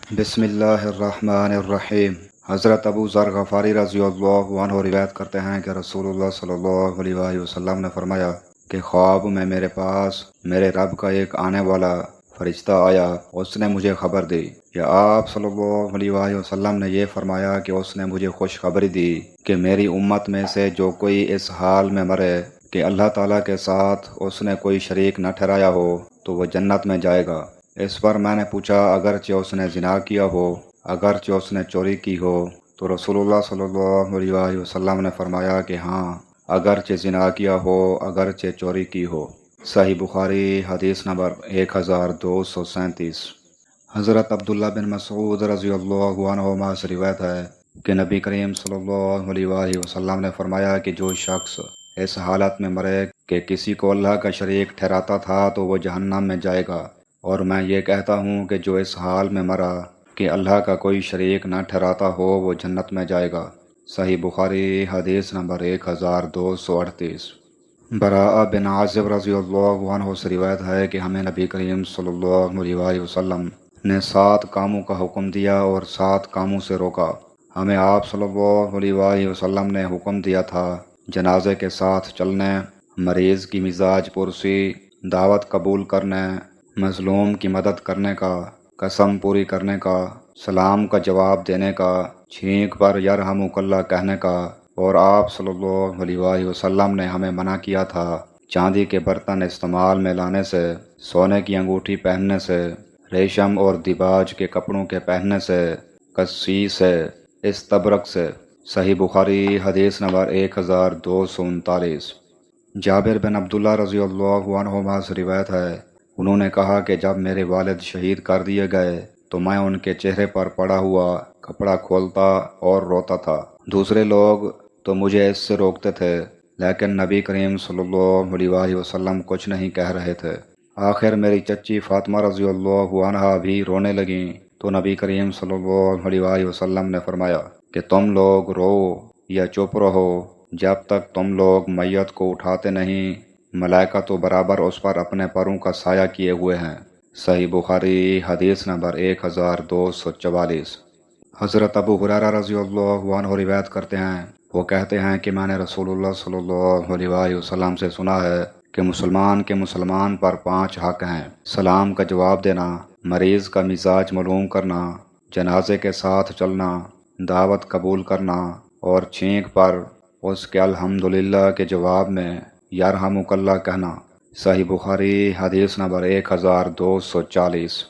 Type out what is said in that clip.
بسم اللہ الرحمن الرحیم۔ حضرت ابو ذر غفاری رضی اللہ عنہ روایت کرتے ہیں کہ رسول اللہ صلی اللہ علیہ وآلہ وسلم نے فرمایا کہ خواب میں میرے پاس میرے رب کا ایک آنے والا فرشتہ آیا، اس نے مجھے خبر دی، یا آپ صلی اللہ علیہ وآلہ وسلم نے یہ فرمایا کہ اس نے مجھے خوشخبری دی کہ میری امت میں سے جو کوئی اس حال میں مرے کہ اللہ تعالیٰ کے ساتھ اس نے کوئی شریک نہ ٹھہرایا ہو تو وہ جنت میں جائے گا۔ اس پر میں نے پوچھا، اگرچہ اس نے زنا کیا ہو، اگرچہ اس نے چوری کی ہو؟ تو رسول اللہ صلی اللہ علیہ وآلہ وسلم نے فرمایا کہ ہاں، اگرچہ زنا کیا ہو، اگرچہ چوری کی ہو۔ صحیح بخاری حدیث نمبر 1237۔ حضرت عبداللہ بن مسعود رضی اللہ عنہما سے روایت ہے کہ نبی کریم صلی اللہ علیہ وآلہ وسلم نے فرمایا کہ جو شخص اس حالت میں مرے کہ کسی کو اللہ کا شریک ٹھہراتا تھا تو وہ جہنم میں جائے گا، اور میں یہ کہتا ہوں کہ جو اس حال میں مرا کہ اللہ کا کوئی شریک نہ ٹھہراتا ہو وہ جنت میں جائے گا۔ صحیح بخاری حدیث نمبر 1238۔ براء بن عازب رضی اللہ عنہ سے روایت ہے کہ ہمیں نبی کریم صلی اللہ علیہ وآلہ وسلم نے 7 کاموں کا حکم دیا اور 7 کاموں سے روکا۔ ہمیں آپ صلی اللہ علیہ وآلہ وسلم نے حکم دیا تھا جنازے کے ساتھ چلنے، مریض کی مزاج پرسی، دعوت قبول کرنے، مظلوم کی مدد کرنے کا، قسم پوری کرنے کا، سلام کا جواب دینے کا، چھینک پر یرحمک اللہ کہنے کا، اور آپ صلی اللہ علیہ وآلہ وسلم نے ہمیں منع کیا تھا چاندی کے برتن استعمال میں لانے سے، سونے کی انگوٹھی پہننے سے، ریشم اور دیباج کے کپڑوں کے پہننے سے، کسی سے، استبرق سے۔ صحیح بخاری حدیث نمبر 1239۔ جابر بن عبداللہ رضی اللہ عنہما سے روایت ہے، انہوں نے کہا کہ جب میرے والد شہید کر دیے گئے تو میں ان کے چہرے پر پڑا ہوا کپڑا کھولتا اور روتا تھا۔ دوسرے لوگ تو مجھے اس سے روکتے تھے، لیکن نبی کریم صلی اللہ علیہ وآلہ وسلم کچھ نہیں کہہ رہے تھے۔ آخر میری چچی فاطمہ رضی اللہ عنہا بھی رونے لگیں تو نبی کریم صلی اللہ علیہ وآلہ وسلم نے فرمایا کہ تم لوگ رو یا چپ رہو، جب تک تم لوگ میت کو اٹھاتے نہیں، ملائکہ تو برابر اس پر اپنے پروں کا سایہ کیے ہوئے ہیں۔ صحیح بخاری حدیث نمبر 1244۔ حضرت ابو ہریرہ رضی اللہ عنہ روایت کرتے ہیں، وہ کہتے ہیں کہ میں نے رسول اللہ صلی اللہ علیہ وآلہ وسلم سے سنا ہے کہ مسلمان کے مسلمان پر 5 حق ہیں: سلام کا جواب دینا، مریض کا مزاج معلوم کرنا، جنازے کے ساتھ چلنا، دعوت قبول کرنا، اور چھینک پر اس کے الحمدللہ کے جواب میں یرحمک اللہ کہنا۔ صحیح بخاری حدیث نمبر 1240۔